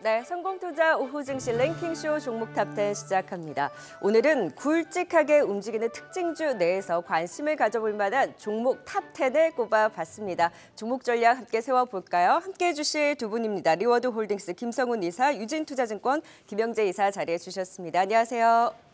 네, 성공투자 오후 증시 랭킹쇼 종목 탑10 시작합니다. 오늘은 굵직하게 움직이는 특징주 내에서 관심을 가져볼 만한 종목 탑10을 꼽아봤습니다. 종목 전략 함께 세워볼까요? 함께해 주실 두 분입니다. 리워드 홀딩스 김성훈 이사, 유진투자증권 김영재 이사 자리해 주셨습니다. 안녕하세요.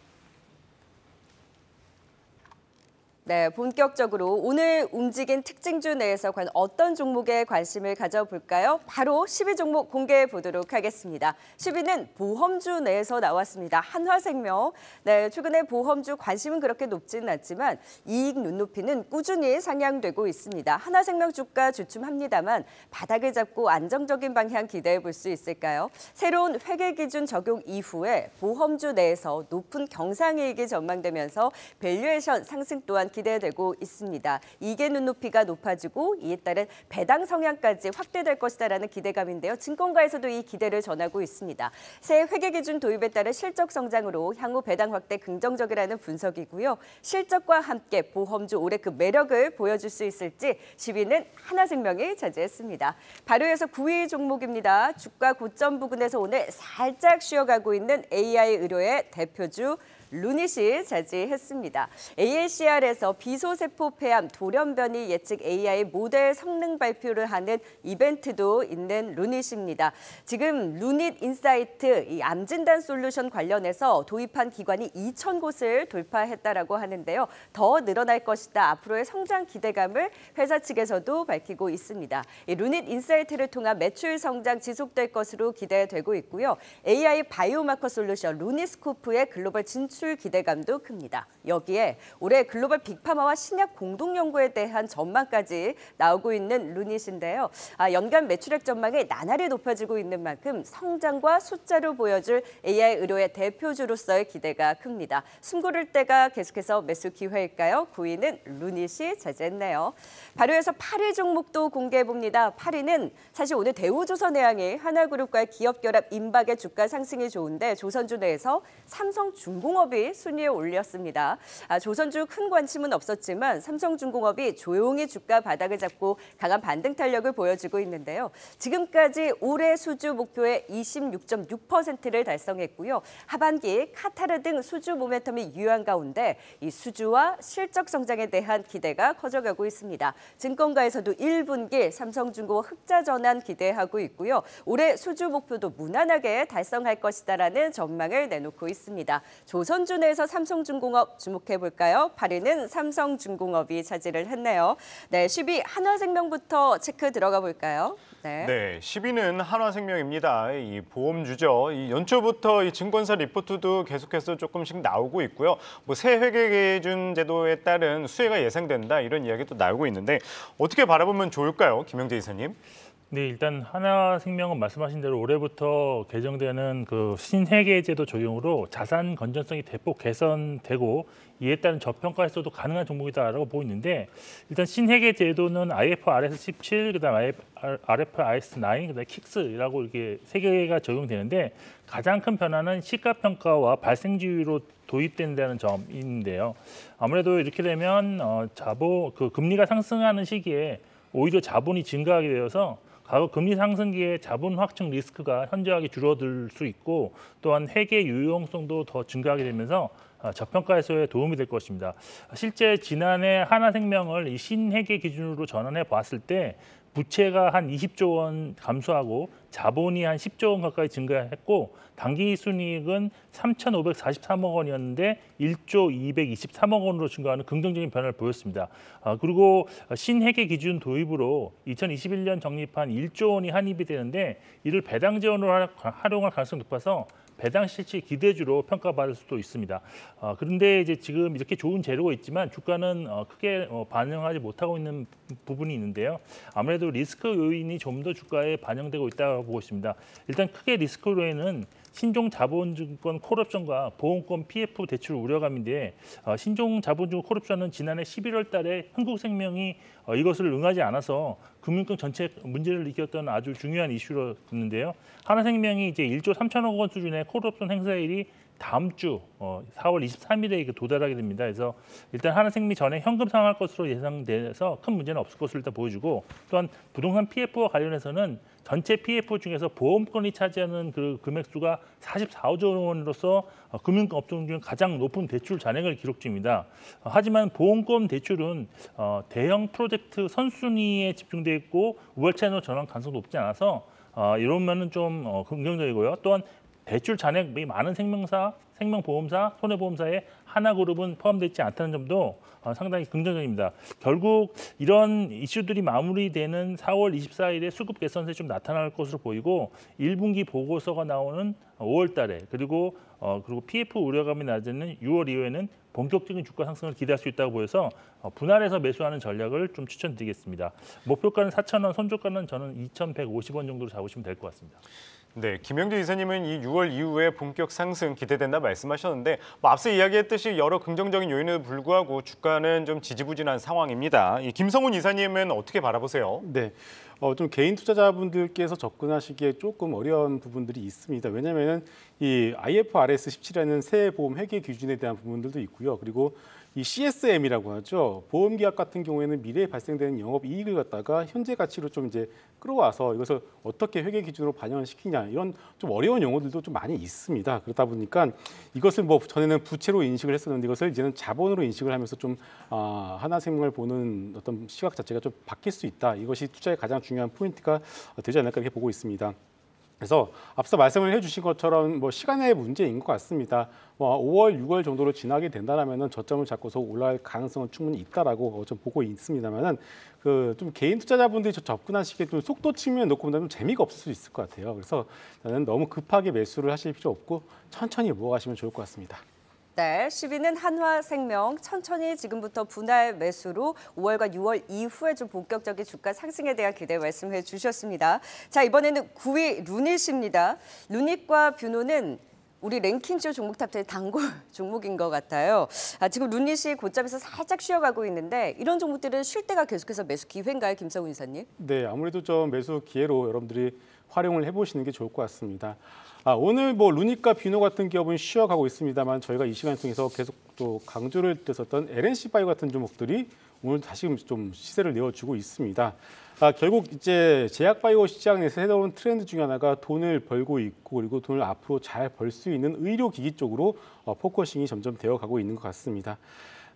네, 본격적으로 오늘 움직인 특징주 내에서 과연 어떤 종목에 관심을 가져볼까요? 바로 10위 종목 공개해 보도록 하겠습니다. 10위는 보험주 내에서 나왔습니다. 한화생명. 네, 최근에 보험주 관심은 그렇게 높지는 않지만 이익 눈높이는 꾸준히 상향되고 있습니다. 한화생명 주가 주춤합니다만 바닥을 잡고 안정적인 방향 기대해 볼 수 있을까요? 새로운 회계 기준 적용 이후에 보험주 내에서 높은 경상이익이 전망되면서 밸류에이션 상승 또한 기대되고 있습니다. 이익의 눈높이가 높아지고 이에 따른 배당 성향까지 확대될 것이다라는 기대감인데요. 증권가에서도 이 기대를 전하고 있습니다. 새 회계 기준 도입에 따른 실적 성장으로 향후 배당 확대 긍정적이라는 분석이고요. 실적과 함께 보험주 올해 그 매력을 보여줄 수 있을지 10위는 하나생명이 차지했습니다. 바로 이어서 9위 종목입니다. 주가 고점 부근에서 오늘 살짝 쉬어가고 있는 AI 의료의 대표주 루닛이 차지했습니다. AACR에서 비소세포 폐암 돌연변이 예측 AI 모델 성능 발표를 하는 이벤트도 있는 루닛입니다. 지금 루닛 인사이트 이 암 진단 솔루션 관련해서 도입한 기관이 2,000곳을 돌파했다라고 하는데요. 더 늘어날 것이다. 앞으로의 성장 기대감을 회사 측에서도 밝히고 있습니다. 이 루닛 인사이트를 통한 매출 성장 지속될 것으로 기대되고 있고요. AI 바이오마커 솔루션 루닛스코프의 글로벌 진출 기대감도 큽니다. 여기에 올해 글로벌 빅파마와 신약 공동 연구에 대한 전망까지 나오고 있는 루닛인데요. 연간 매출액 전망이 나날이 높아지고 있는 만큼 성장과 숫자로 보여줄 AI 의료의 대표주로서의 기대가 큽니다. 숨 고를 때가 계속해서 매수 기회일까요? 9위는 루닛이 차지했네요. 바로 이어서 8위 종목도 공개해봅니다. 8위는 사실 오늘 대우조선해양이 하나그룹과의 기업 결합 임박의 주가 상승이 좋은데 조선주 내에서 삼성중공업이 순위에 올렸습니다. 조선주 큰 관심은 없었지만 삼성중공업이 조용히 주가 바닥을 잡고 강한 반등 탄력을 보여주고 있는데요. 지금까지 올해 수주 목표의 26.6%를 달성했고요. 하반기 카타르 등 수주 모멘텀이 유효한 가운데 이 수주와 실적 성장에 대한 기대가 커져가고 있습니다. 증권가에서도 1분기 삼성중공업 흑자 전환 기대하고 있고요. 올해 수주 목표도 무난하게 달성할 것이다라는 전망을 내놓고 있습니다. 조선주 내에서 삼성중공업 주목해볼까요? 8위는 삼성중공업이 차지를 했네요. 네, 10위 한화생명부터 체크 들어가 볼까요? 네, 10위는 한화생명입니다. 이 보험주죠. 이 연초부터 이 증권사 리포트도 계속해서 조금씩 나오고 있고요. 새 회계 기준 제도에 따른 수혜가 예상된다 이런 이야기도 나오고 있는데 어떻게 바라보면 좋을까요, 김영재 이사님? 네, 일단 하나생명은 말씀하신 대로 올해부터 개정되는 그 신회계제도 적용으로 자산 건전성이 대폭 개선되고 이에 따른 저평가에서도 가능한 종목이다라고 보고 있는데 일단 신회계제도는 IFRS 17, 그다음 IFRS 9, 그다음 킥스라고 이렇게 세 개가 적용되는데 가장 큰 변화는 시가평가와 발생지위로 도입된다는 점인데요. 아무래도 이렇게 되면 금리가 상승하는 시기에 오히려 자본이 증가하게 되어서 과거 금리 상승기에 자본 확증 리스크가 현저하게 줄어들 수 있고 또한 회계 유용성도 더 증가하게 되면서 저평가 해소에 도움이 될 것입니다. 실제 지난해 하나생명을 이 신회계 기준으로 전환해 봤을 때 부채가 한 20조 원 감소하고 자본이 한 10조 원 가까이 증가했고 당기 순이익은 3,543억 원이었는데 1조 223억 원으로 증가하는 긍정적인 변화를 보였습니다. 그리고 신회계 기준 도입으로 2021년 적립한 1조 원이 한입이 되는데 이를 배당 지원으로 활용할 가능성이 높아서 배당 실질 기대주로 평가받을 수도 있습니다. 그런데 이제 지금 이렇게 좋은 재료가 있지만 주가는 크게 반영하지 못하고 있는 부분이 있는데요. 아무래도 리스크 요인이 좀 더 주가에 반영되고 있다고 보고 있습니다. 일단 크게 리스크 요인은 신종 자본증권 콜옵션과 보험권 PF 대출 우려감인데 신종 자본증권 콜옵션은 지난해 11월 달에 한국생명이 이것을 응하지 않아서 금융권 전체 문제를 일으켰던 아주 중요한 이슈였는데요. 하나생명이 이제 1조 3천억 원 수준의 콜옵션 행사일이 다음 주 4월 23일에 도달하게 됩니다. 그래서 일단 하나생명이 전에 현금 상환할 것으로 예상돼서 큰 문제는 없을 것으로 일단 보여주고, 또한 부동산 PF와 관련해서는 전체 PF 중에서 보험권이 차지하는 그 금액수가 44조 원으로서 금융업종 중 가장 높은 대출 잔액을 기록 중입니다. 하지만 보험권 대출은 대형 프로젝트 선순위에 집중돼 있고 우발차로 전환 가능성도 높지 않아서 이런 면은 좀 긍정적이고요. 또한 대출 잔액이 많은 생명사, 생명보험사, 손해보험사에 하나그룹은 포함되어 있지 않다는 점도 상당히 긍정적입니다. 결국 이런 이슈들이 마무리되는 4월 24일에 수급 개선세 좀 나타날 것으로 보이고 1분기 보고서가 나오는 5월 달에 그리고 PF 우려감이 낮은 6월 이후에는 본격적인 주가 상승을 기대할 수 있다고 보여서 분할해서 매수하는 전략을 좀 추천드리겠습니다. 목표가는 4,000원, 손절가는 저는 2,150원 정도로 잡으시면 될 것 같습니다. 네, 김영주 이사님은 이 6월 이후에 본격 상승 기대된다 말씀하셨는데 앞서 이야기했듯이 여러 긍정적인 요인에도 불구하고 주가는 좀 지지부진한 상황입니다. 이 김성훈 이사님은 어떻게 바라보세요? 네, 좀 개인 투자자분들께서 접근하시기에 조금 어려운 부분들이 있습니다. 왜냐하면 이 IFRS 17이라는 새 보험 회계 기준에 대한 부분들도 있고요. 그리고 이 CSM이라고 하죠. 보험계약 같은 경우에는 미래에 발생되는 영업이익을 갖다가 현재 가치로 좀 이제 끌어와서 이것을 어떻게 회계 기준으로 반영을 시키냐 이런 좀 어려운 용어들도 좀 많이 있습니다. 그러다 보니까 이것을 뭐 전에는 부채로 인식을 했었는데 이것을 이제는 자본으로 인식을 하면서 좀 하나생명을 보는 어떤 시각 자체가 좀 바뀔 수 있다. 이것이 투자의 가장 중요한 포인트가 되지 않을까 이렇게 보고 있습니다. 그래서 앞서 말씀을 해주신 것처럼 뭐 시간의 문제인 것 같습니다. 5월, 6월 정도로 지나게 된다라면은 저점을 잡고서 올라갈 가능성은 충분히 있다라고 좀 보고 있습니다만은 그 좀 개인 투자자분들이 접근하시기에 좀 속도 측면 놓고 본다면 재미가 없을 수 있을 것 같아요. 그래서 저는 너무 급하게 매수를 하실 필요 없고 천천히 모아가시면 좋을 것 같습니다. 네, 10위는 한화생명 천천히 지금부터 분할 매수로 5월과 6월 이후에 좀 본격적인 주가 상승에 대한 기대 말씀해 주셨습니다. 자, 이번에는 9위 루닛입니다. 루닛과 뷰노는 우리 랭킹쇼 종목 탑10 단골 종목인 것 같아요. 지금 루닛이 고점에서 살짝 쉬어가고 있는데 이런 종목들은 쉴 때가 계속해서 매수 기회인가요, 김성훈 이사님? 네, 아무래도 좀 매수 기회로 여러분들이 활용을 해보시는 게 좋을 것 같습니다. 오늘 뭐 루닛과 비노 같은 기업은 쉬어가고 있습니다만 저희가 이 시간 통해서 계속 또 강조를 드렸었던 LNC 바이오 같은 종목들이 오늘 다시 좀 시세를 내어주고 있습니다. 결국 이제 제약 바이오 시장 내에서 새로운 트렌드 중에 하나가 돈을 벌고 있고 그리고 돈을 앞으로 잘 벌 수 있는 의료기기 쪽으로 포커싱이 점점 되어가고 있는 것 같습니다.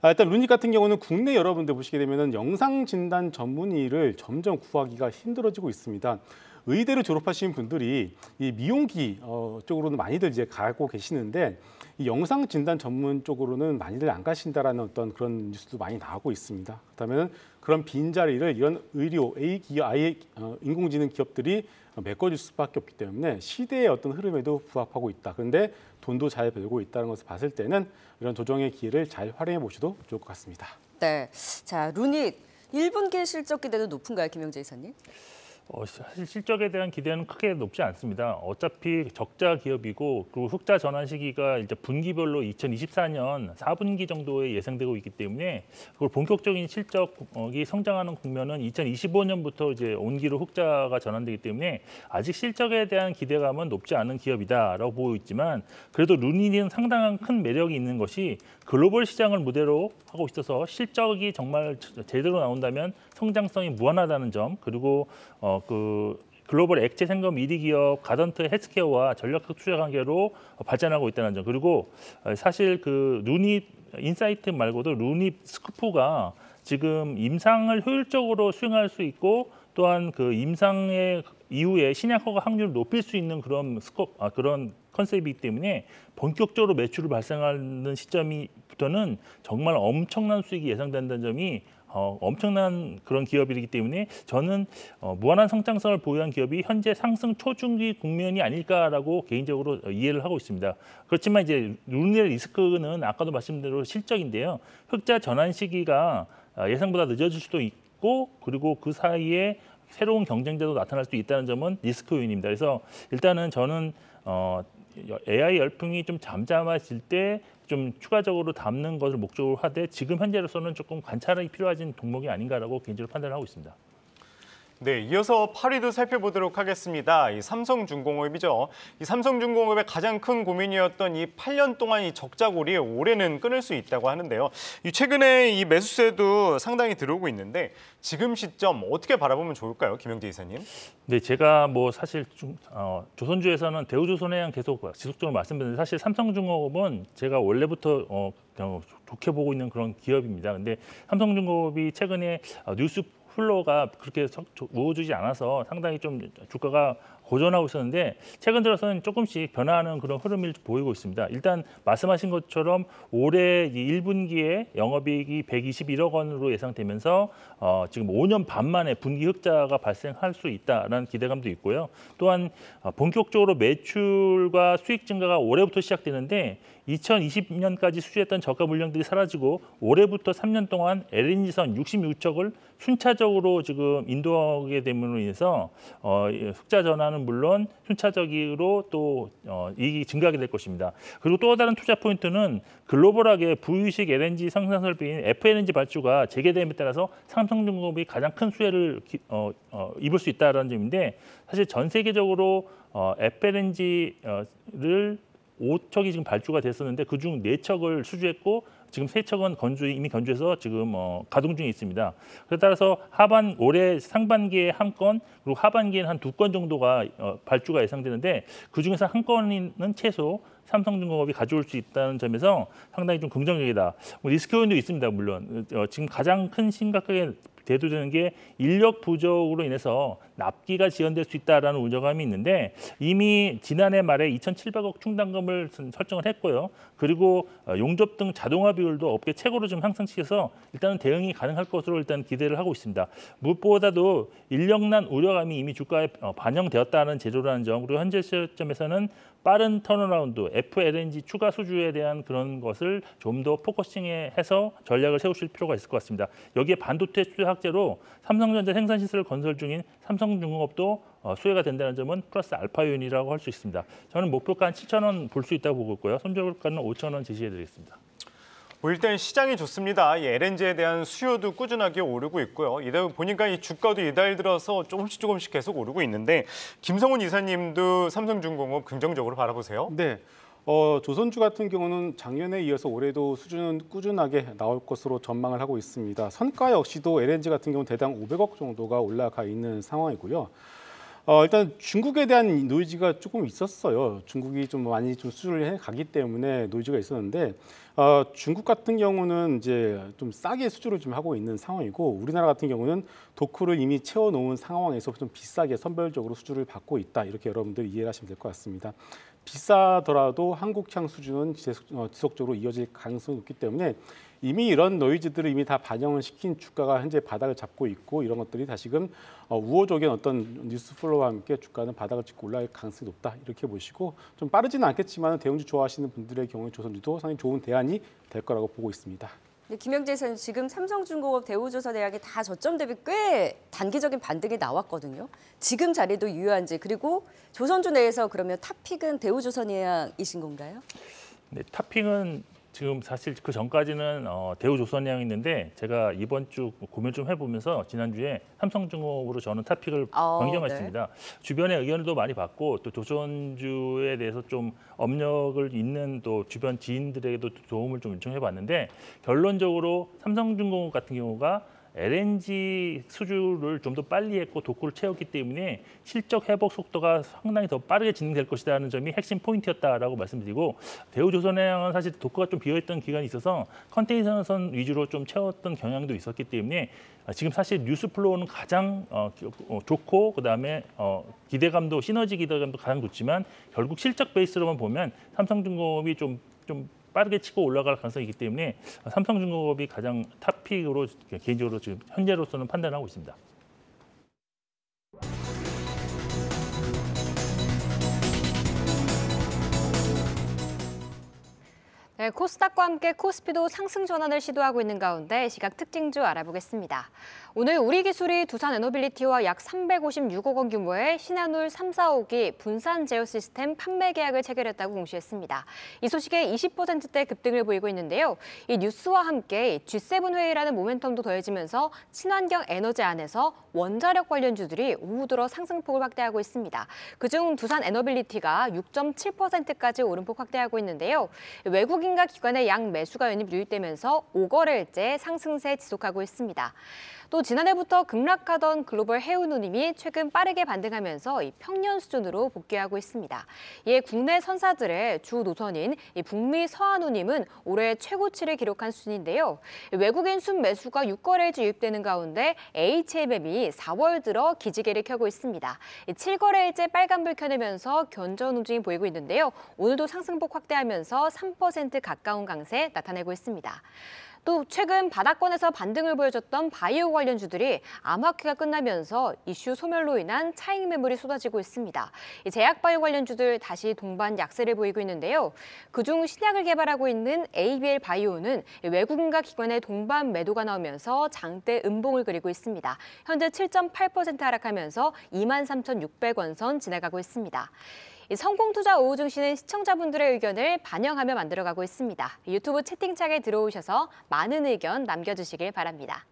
일단 루닛 같은 경우는 국내 여러분들 보시게 되면 영상 진단 전문의를 점점 구하기가 힘들어지고 있습니다. 의대를 졸업하신 분들이 이 미용기 쪽으로는 많이들 이제 가고 계시는데 이 영상 진단 전문 쪽으로는 많이들 안 가신다라는 어떤 그런 뉴스도 많이 나오고 있습니다. 그렇다면 그런 빈자리를 이런 의료 인공지능 기업들이 메꿔줄 수밖에 없기 때문에 시대의 어떤 흐름에도 부합하고 있다. 그런데 돈도 잘 벌고 있다는 것을 봤을 때는 이런 조정의 기회를 잘 활용해 보셔도 좋을 것 같습니다. 네, 자 루닛 1분기 실적 기대도 높은가요, 김영재 이사님? 사실 실적에 대한 기대는 크게 높지 않습니다. 어차피 적자 기업이고 그리고 흑자 전환 시기가 이제 분기별로 2024년 4분기 정도에 예상되고 있기 때문에 그걸 본격적인 실적이 성장하는 국면은 2025년부터 이제 온기로 흑자가 전환되기 때문에 아직 실적에 대한 기대감은 높지 않은 기업이다라고 보고 있지만 그래도 루닛은 상당한 큰 매력이 있는 것이 글로벌 시장을 무대로 하고 있어서 실적이 정말 제대로 나온다면 성장성이 무한하다는 점 그리고 글로벌 액체 생검 1위 기업 가던트 헬스케어와 전략적 투자 관계로 발전하고 있다는 점 그리고 사실 그 루닛 인사이트 말고도 루닛 스코프가 지금 임상을 효율적으로 수행할 수 있고 또한 그 임상의 이후에 신약 허가 확률을 높일 수 있는 그런 그런 컨셉이기 때문에 본격적으로 매출을 발생하는 시점부터는 정말 엄청난 수익이 예상된다는 점이 엄청난 그런 기업이기 때문에 저는 무한한 성장성을 보유한 기업이 현재 상승 초중기 국면이 아닐까라고 개인적으로 이해를 하고 있습니다. 그렇지만 이제 루닛의 리스크는 아까도 말씀드린 대로 실적인데요. 흑자 전환 시기가 예상보다 늦어질 수도 있고 그리고 그 사이에 새로운 경쟁자도 나타날 수 있다는 점은 리스크 요인입니다. 그래서 일단은 저는 AI 열풍이 좀 잠잠해질 때 좀 추가적으로 담는 것을 목적으로 하되 지금 현재로서는 조금 관찰이 필요하진 종목이 아닌가라고 개인적으로 판단을 하고 있습니다. 네, 이어서 8위도 살펴보도록 하겠습니다. 이 삼성중공업이죠. 이 삼성중공업의 가장 큰 고민이었던 이 8년 동안 이 적자골이 올해는 끊을 수 있다고 하는데요. 이 최근에 이 매수세도 상당히 들어오고 있는데 지금 시점 어떻게 바라보면 좋을까요, 김영재 이사님? 네, 제가 뭐 사실 조선주에서는 대우조선해양 계속 지속적으로 말씀드렸는데 사실 삼성중공업은 제가 원래부터 좋게 보고 있는 그런 기업입니다. 근데 삼성중공업이 최근에 뉴스 플로우가 그렇게 우호주지 않아서 상당히 좀 주가가 고전하고 있었는데 최근 들어서는 조금씩 변화하는 그런 흐름을 보이고 있습니다. 일단 말씀하신 것처럼 올해 1분기에 영업이익이 121억 원으로 예상되면서 지금 5년 반 만에 분기 흑자가 발생할 수 있다라는 기대감도 있고요. 또한 본격적으로 매출과 수익 증가가 올해부터 시작되는데 2020년까지 수주했던 저가 물량들이 사라지고 올해부터 3년 동안 LNG선 66척을 순차적으로 지금 인도하게 됨으로 인해서 흑자 전환은 물론 순차적으로 또 이익이 증가하게 될 것입니다. 그리고 또 다른 투자 포인트는 글로벌하게 부유식 LNG 생산 설비인 FLNG 발주가 재개됨에 따라서 삼성중공업이 가장 큰 수혜를 입을 수 있다는 점인데 사실 전 세계적으로 FLNG를 5척이 지금 발주가 됐었는데 그중 4척을 수주했고 지금 3척은 이미 건조해서 지금 가동 중에 있습니다. 그에 따라서 올해 상반기에 한 건 그리고 하반기에는 한 2건 정도가 발주가 예상되는데 그중에서 한 건은 최소 삼성중공업이 가져올 수 있다는 점에서 상당히 좀 긍정적이다. 리스크 요인도 있습니다. 물론 지금 가장 큰 심각하게 대두되는 게 인력 부족으로 인해서 납기가 지연될 수 있다라는 우려감이 있는데 이미 지난해 말에 2,700억 충당금을 설정을 했고요. 그리고 용접 등 자동화 비율도 업계 최고로 좀 향상시켜서 일단은 대응이 가능할 것으로 일단 기대를 하고 있습니다. 무엇보다도 인력난 우려감이 이미 주가에 반영되었다는 제조라는 점 그리고 현재 시점에서는 빠른 턴어라운드, FLNG 추가 수주에 대한 그런 것을 좀 더 포커싱해서 전략을 세우실 필요가 있을 것 같습니다. 여기에 반도체 수요 확대로 삼성전자 생산 시설을 건설 중인 삼성중공업도 수혜가 된다는 점은 플러스 알파 요인이라고 할 수 있습니다. 저는 목표가 한 7,000원 볼 수 있다고 보고 있고요. 손절가는 5,000원 제시해드리겠습니다. 일단 시장이 좋습니다. 이 LNG에 대한 수요도 꾸준하게 오르고 있고요. 이다 보니까 이 주가도 이달 들어서 조금씩 계속 오르고 있는데 김성훈 이사님도 삼성중공업 긍정적으로 바라보세요? 네. 조선주 같은 경우는 작년에 이어서 올해도 수준은 꾸준하게 나올 것으로 전망을 하고 있습니다. 선가 역시도 LNG 같은 경우 대당 500억 정도가 올라가 있는 상황이고요. 일단 중국에 대한 노이즈가 조금 있었어요. 중국이 좀 많이 좀 수주를 해 가기 때문에 노이즈가 있었는데 중국 같은 경우는 이제 좀 싸게 수주를 좀 하고 있는 상황이고 우리나라 같은 경우는 도크를 이미 채워놓은 상황에서 좀 비싸게 선별적으로 수주를 받고 있다. 이렇게 여러분들 이해를 하시면 될 것 같습니다. 비싸더라도 한국향 수준은 지속적으로 이어질 가능성이 높기 때문에 이미 이런 노이즈들을 이미 다 반영을 시킨 주가가 현재 바닥을 잡고 있고 이런 것들이 다시금 우호적인 어떤 뉴스 플로우와 함께 주가는 바닥을 찍고 올라갈 가능성이 높다 이렇게 보시고 좀 빠르지는 않겠지만 대형주 좋아하시는 분들의 경우에 조선주도 상당히 좋은 대안이 될 거라고 보고 있습니다. 네, 김영재 이사님 지금 삼성중공업, 대우조선해양이 다 저점 대비 꽤 단기적인 반등이 나왔거든요. 지금 자리도 유효한지 그리고 조선주 내에서 그러면 탑픽은 대우조선해양이신 건가요? 네, 탑픽은 지금 사실 그 전까지는 대우조선해양이 있는데 제가 이번 주 고민 좀 해보면서 지난주에 삼성중공업으로 저는 탑픽을 변경했습니다. 네. 주변의 의견도 많이 받고 또 조선주에 대해서 좀 업력을 있는 또 주변 지인들에게도 도움을 좀 요청해봤는데 결론적으로 삼성중공업 같은 경우가 LNG 수주를 좀 더 빨리 했고 도크를 채웠기 때문에 실적 회복 속도가 상당히 더 빠르게 진행될 것이라는 점이 핵심 포인트였다라고 말씀드리고 대우조선해양은 사실 도크가 좀 비어있던 기간이 있어서 컨테이너선 위주로 좀 채웠던 경향도 있었기 때문에 지금 사실 뉴스 플로우는 가장 좋고 그다음에 기대감도 시너지 기대감도 가장 좋지만 결국 실적 베이스로만 보면 삼성중공업이 좀 빠르게 치고 올라갈 가능성이 있기 때문에 삼성중공업이 가장 탑픽으로 개인적으로 지금 현재로서는 판단하고 있습니다. 네, 코스닥과 함께 코스피도 상승 전환을 시도하고 있는 가운데 시각 특징주 알아보겠습니다. 오늘 우리기술이 두산에너빌리티와 약 356억 원 규모의 신한울 3, 4호기 분산 제어 시스템 판매 계약을 체결했다고 공시했습니다. 이 소식에 20%대 급등을 보이고 있는데요. 이 뉴스와 함께 G7 회의라는 모멘텀도 더해지면서 친환경 에너지 안에서 원자력 관련주들이 오후 들어 상승폭을 확대하고 있습니다. 그중 두산에너빌리티가 6.7%까지 오름폭 확대하고 있는데요. 외국인과 기관의 양 매수가 연입 유입되면서 5거래일째 상승세 지속하고 있습니다. 또 지난해부터 급락하던 글로벌 해운운임이 최근 빠르게 반등하면서 이 평년 수준으로 복귀하고 있습니다. 이에 국내 선사들의 주 노선인 이 북미 서한운임은 올해 최고치를 기록한 수준인데요. 외국인 순매수가 6거래일째 유입되는 가운데 HMM이 4월 들어 기지개를 켜고 있습니다. 7거래일째 빨간불 켜내면서 견저한 움직임 보이고 있는데요. 오늘도 상승폭 확대하면서 3% 가까운 강세 나타내고 있습니다. 또 최근 바닥권에서 반등을 보여줬던 바이오 관련주들이 암호화폐가 끝나면서 이슈 소멸로 인한 차익 매물이 쏟아지고 있습니다. 이 제약바이오 관련주들 다시 동반 약세를 보이고 있는데요. 그중 신약을 개발하고 있는 ABL 바이오는 외국인과 기관의 동반 매도가 나오면서 장대 음봉을 그리고 있습니다. 현재 7.8% 하락하면서 23,600원 선 지나가고 있습니다. 성공투자 오후 증시는 시청자분들의 의견을 반영하며 만들어가고 있습니다. 유튜브 채팅창에 들어오셔서 많은 의견 남겨주시길 바랍니다.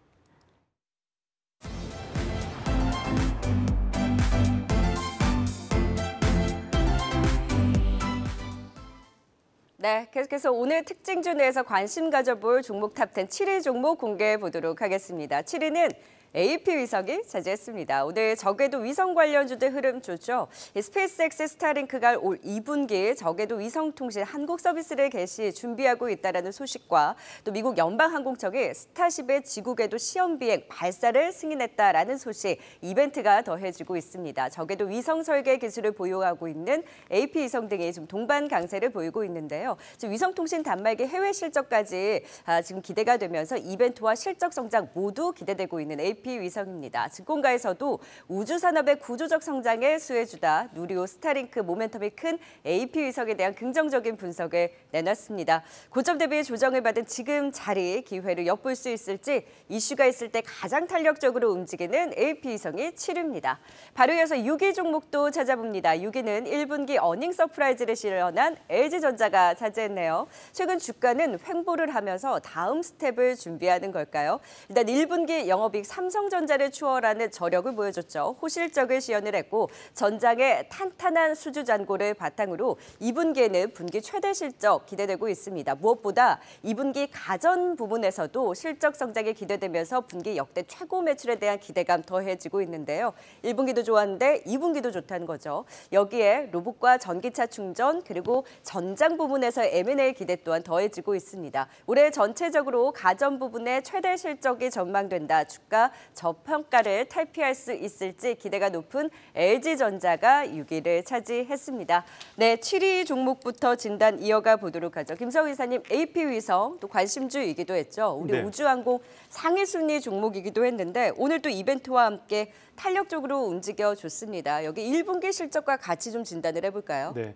네, 계속해서 오늘 특징주 내에서 관심 가져볼 종목 탑10 7위 종목 공개해 보도록 하겠습니다. 7위는 AP위성이 차지했습니다. 오늘 저궤도 위성 관련주들 흐름 좋죠. 스페이스X 스타링크가 올 2분기에 저궤도 위성통신 한국 서비스를 개시 준비하고 있다는 소식과 또 미국 연방항공청이 스타쉽의 지구궤도 시험 비행 발사를 승인했다라는 소식, 이벤트가 더해지고 있습니다. 저궤도 위성 설계 기술을 보유하고 있는 AP위성 등이 좀 동반 강세를 보이고 있는데요. 지금 위성통신 단말기 해외 실적까지 지금 기대가 되면서 이벤트와 실적 성장 모두 기대되고 있는 AP위성입니다. 증권가에서도 우주산업의 구조적 성장의 수혜주다. 누리호, 스타링크 모멘텀이 큰 AP위성에 대한 긍정적인 분석을 내놨습니다. 고점 대비 조정을 받은 지금 자리 기회를 엿볼 수 있을지 이슈가 있을 때 가장 탄력적으로 움직이는 AP위성이 7위입니다. 바로 이어서 6위 종목도 찾아봅니다. 6위는 1분기 어닝 서프라이즈를 실현한 LG전자가 차지했네요. 최근 주가는 횡보를 하면서 다음 스텝을 준비하는 걸까요? 일단 1분기 영업이익 삼성전자를 추월하는 저력을 보여줬죠. 호실적을 시연을 했고 전장의 탄탄한 수주 잔고를 바탕으로 2분기에는 분기 최대 실적 기대되고 있습니다. 무엇보다 2분기 가전 부분에서도 실적 성장이 기대되면서 분기 역대 최고 매출에 대한 기대감 더해지고 있는데요. 1분기도 좋았는데 2분기도 좋다는 거죠. 여기에 로봇과 전기차 충전 그리고 전장 부분에서 M&A 기대 또한 더해지고 있습니다. 올해 전체적으로 가전 부분의 최대 실적이 전망된다. 주가 저평가를 탈피할 수 있을지 기대가 높은 LG전자가 6위를 차지했습니다. 네, 7위 종목부터 진단 이어가 보도록 하죠. 김성희 이사님, AP위성 또 관심주이기도 했죠. 우리 네. 우주항공 상위 순위 종목이기도 했는데 오늘 또 이벤트와 함께 탄력적으로 움직여줬습니다. 여기 1분기 실적과 같이 좀 진단을 해볼까요? 네.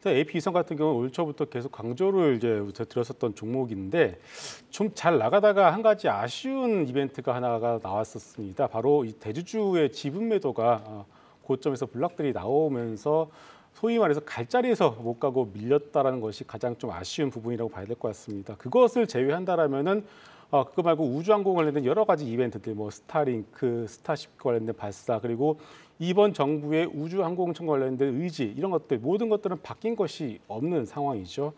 AP위성 같은 경우는 올 초부터 계속 강조를 이제 드렸었던 종목인데 좀 잘 나가다가 한 가지 아쉬운 이벤트가 하나가 나왔었습니다. 바로 이 대주주의 지분 매도가 고점에서 블락들이 나오면서 소위 말해서 갈자리에서 못 가고 밀렸다라는 것이 가장 좀 아쉬운 부분이라고 봐야 될 것 같습니다. 그것을 제외한다라면은 그거 말고 우주항공 관련된 여러 가지 이벤트들, 뭐 스타링크, 스타쉽 관련된 발사, 그리고 이번 정부의 우주항공청 관련된 의지 이런 것들 모든 것들은 바뀐 것이 없는 상황이죠.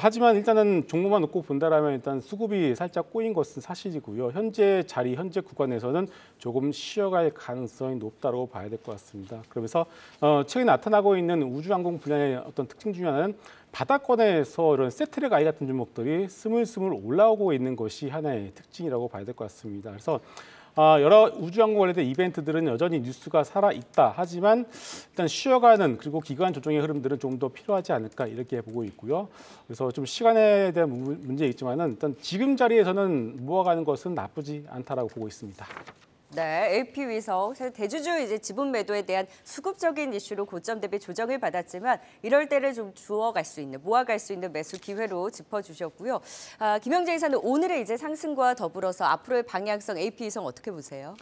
하지만 일단은 종목만 놓고 본다라면 일단 수급이 살짝 꼬인 것은 사실이고요. 현재 자리, 현재 구간에서는 조금 쉬어갈 가능성이 높다고 봐야 될 것 같습니다. 그러면서 최근에 나타나고 있는 우주항공 분야의 어떤 특징 중에 하나는 바닥권에서 이런 세트랙 아이 같은 종목들이 스물스물 올라오고 있는 것이 하나의 특징이라고 봐야 될 것 같습니다. 그래서 여러 우주항공 관련된 이벤트들은 여전히 뉴스가 살아있다. 하지만 일단 쉬어가는 그리고 기관 조정의 흐름들은 좀 더 필요하지 않을까 이렇게 보고 있고요. 그래서 좀 시간에 대한 문제 있지만은 일단 지금 자리에서는 모아가는 것은 나쁘지 않다라고 보고 있습니다. 네, AP위성 대주주 이제 지분 매도에 대한 수급적인 이슈로 고점 대비 조정을 받았지만 이럴 때를 좀 주워갈 수 있는, 모아갈 수 있는 매수 기회로 짚어주셨고요. 김영재 이사는 오늘의 이제 상승과 더불어서 앞으로의 방향성 AP위성 어떻게 보세요?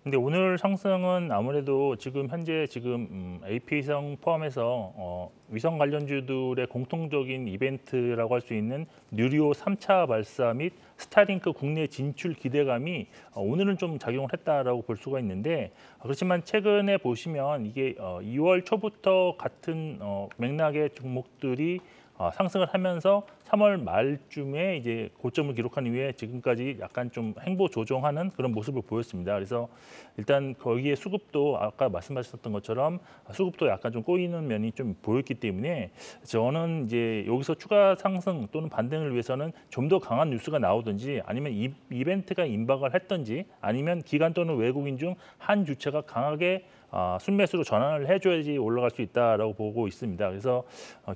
근데 오늘 상승은 아무래도 지금 현재 AP위성 포함해서 위성 관련주들의 공통적인 이벤트라고 할 수 있는 뉴리오 3차 발사 및 스타링크 국내 진출 기대감이 오늘은 좀 작용을 했다라고 볼 수가 있는데, 그렇지만 최근에 보시면 이게 2월 초부터 같은 맥락의 종목들이 상승을 하면서 3월 말쯤에 이제 고점을 기록한 이후에 지금까지 약간 좀 행보 조정하는 그런 모습을 보였습니다. 그래서 일단 거기에 수급도 아까 말씀하셨던 것처럼 수급도 약간 좀 꼬이는 면이 좀 보였기 때문에 저는 이제 여기서 추가 상승 또는 반등을 위해서는 좀 더 강한 뉴스가 나오든지 아니면 이벤트가 임박을 했든지 아니면 기관 또는 외국인 중 한 주체가 강하게 순매수로 전환을 해줘야지 올라갈 수 있다라고 보고 있습니다. 그래서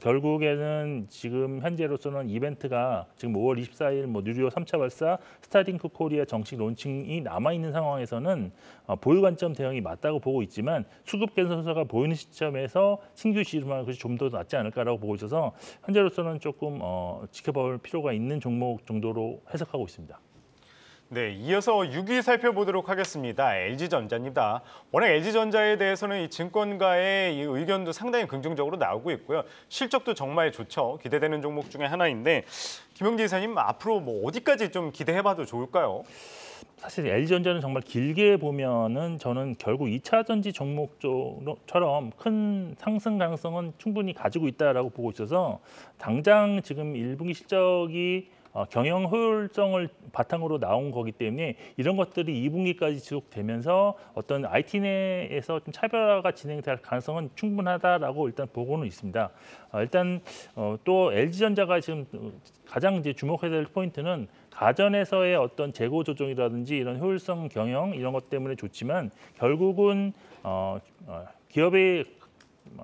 결국에는 지금 현재로서는 이벤트가 지금 5월 24일 뉴리오 3차 발사, 스타링크 코리아 정식 론칭이 남아있는 상황에서는 보유 관점 대응이 맞다고 보고 있지만 수급 개선서가 보이는 시점에서 신규 시름하는 것이 좀 더 낫지 않을까라고 보고 있어서 현재로서는 조금 지켜볼 필요가 있는 종목 정도로 해석하고 있습니다. 네, 이어서 6위 살펴보도록 하겠습니다. LG전자입니다. 워낙 LG전자에 대해서는 이 증권가의 이 의견도 상당히 긍정적으로 나오고 있고요. 실적도 정말 좋죠. 기대되는 종목 중에 하나인데 김영재 이사님 앞으로 어디까지 좀 기대해봐도 좋을까요? 사실 LG전자는 정말 길게 보면은 저는 결국 2차 전지 종목처럼 큰 상승 가능성은 충분히 가지고 있다라고 보고 있어서 당장 지금 1분기 실적이 경영 효율성을 바탕으로 나온 거기 때문에 이런 것들이 2분기까지 지속되면서 어떤 IT 내에서 좀 차별화가 진행될 가능성은 충분하다라고 일단 보고는 있습니다. 일단 또 LG전자가 지금 가장 이제 주목해야 될 포인트는 가전에서의 어떤 재고 조정이라든지 이런 효율성 경영 이런 것 때문에 좋지만 결국은 기업의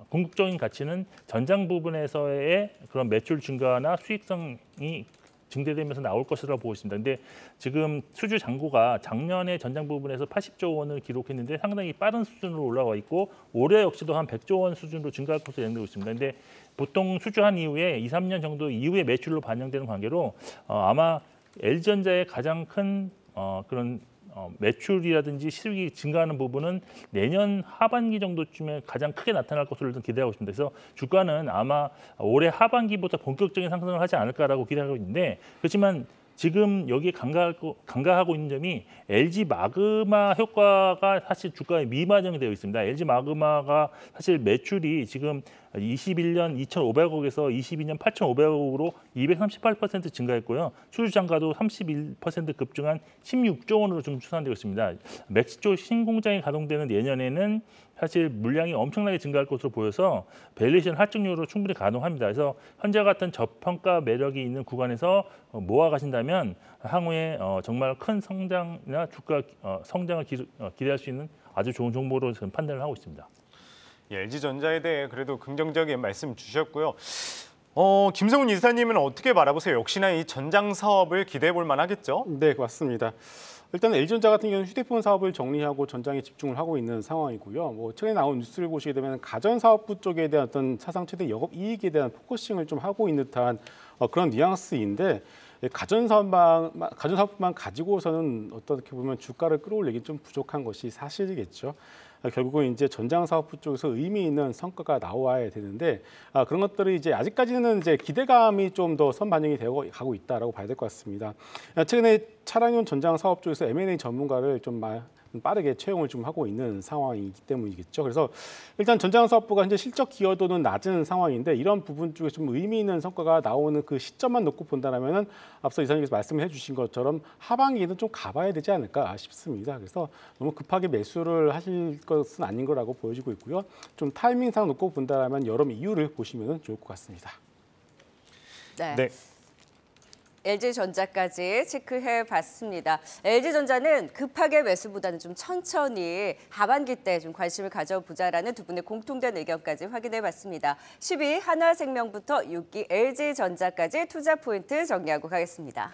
궁극적인 가치는 전장 부분에서의 그런 매출 증가나 수익성이 증대되면서 나올 것이라고 보고 있습니다. 근데 지금 수주 잔고가 작년에 전장 부분에서 80조 원을 기록했는데 상당히 빠른 수준으로 올라와 있고 올해 역시도 한 100조 원 수준으로 증가할 것으로 예상되고 있습니다. 근데 보통 수주한 이후에 2, 3년 정도 이후에 매출로 반영되는 관계로 아마 LG전자의 가장 큰 그런 매출이라든지 실익이 증가하는 부분은 내년 하반기 정도쯤에 가장 크게 나타날 것으로 기대하고 있습니다. 그래서 주가는 아마 올해 하반기부터 본격적인 상승을 하지 않을까라고 기대하고 있는데 그렇지만 지금 여기에 간과하고 있는 점이 LG 마그마 효과가 사실 주가에 미반영이 되어 있습니다. LG 마그마가 사실 매출이 지금 21년 2,500억에서 22년 8,500억으로 238% 증가했고요. 수주 잔가도 31% 급증한 16조 원으로 좀 추산되고 있습니다. 멕시코 신공장이 가동되는 내년에는 사실 물량이 엄청나게 증가할 것으로 보여서 밸류에이션 할증률로 충분히 가능합니다. 그래서 현재 같은 저평가 매력이 있는 구간에서 모아가신다면 향후에 정말 큰 성장이나 주가 성장을 기대할 수 있는 아주 좋은 종목으로 저는 판단을 하고 있습니다. 예, LG전자에 대해 그래도 긍정적인 말씀 주셨고요. 김성훈 이사님은 어떻게 바라보세요? 역시나 이 전장 사업을 기대해 볼 만하겠죠? 네, 맞습니다. 일단 LG전자 같은 경우는 휴대폰 사업을 정리하고 전장에 집중을 하고 있는 상황이고요. 최근에 나온 뉴스를 보시게 되면 가전 사업부 쪽에 대한 어떤 사상 최대 영업 이익에 대한 포커싱을 좀 하고 있는 듯한 그런 뉘앙스인데 가전 사업만 가지고서는 어떻게 보면 주가를 끌어올리기 좀 부족한 것이 사실이겠죠. 결국은 이제 전장 사업부 쪽에서 의미 있는 성과가 나와야 되는데 그런 것들이 이제 아직까지는 이제 기대감이 좀 더 선반영이 되어 가고 있다라고 봐야 될 것 같습니다. 최근에 차량용 전장 사업 쪽에서 M&A 전문가를 좀 빠르게 채용을 좀 하고 있는 상황이기 때문이겠죠. 그래서 일단 전장 사업부가 현재 실적 기여도는 낮은 상황인데 이런 부분 쪽에 좀 의미 있는 성과가 나오는 그 시점만 놓고 본다면은 앞서 이사님께서 말씀해 주신 것처럼 하반기는 좀 가봐야 되지 않을까 싶습니다. 그래서 너무 급하게 매수를 하실 것은 아닌 거라고 보여지고 있고요. 좀 타이밍상 놓고 본다면 여러 이유를 보시면 좋을 것 같습니다. 네. LG전자까지 체크해 봤습니다. LG전자는 급하게 매수보다는 좀 천천히 하반기 때 좀 관심을 가져보자라는 두 분의 공통된 의견까지 확인해 봤습니다. 10위 한화생명부터 6위 LG전자까지 투자 포인트 정리하고 가겠습니다.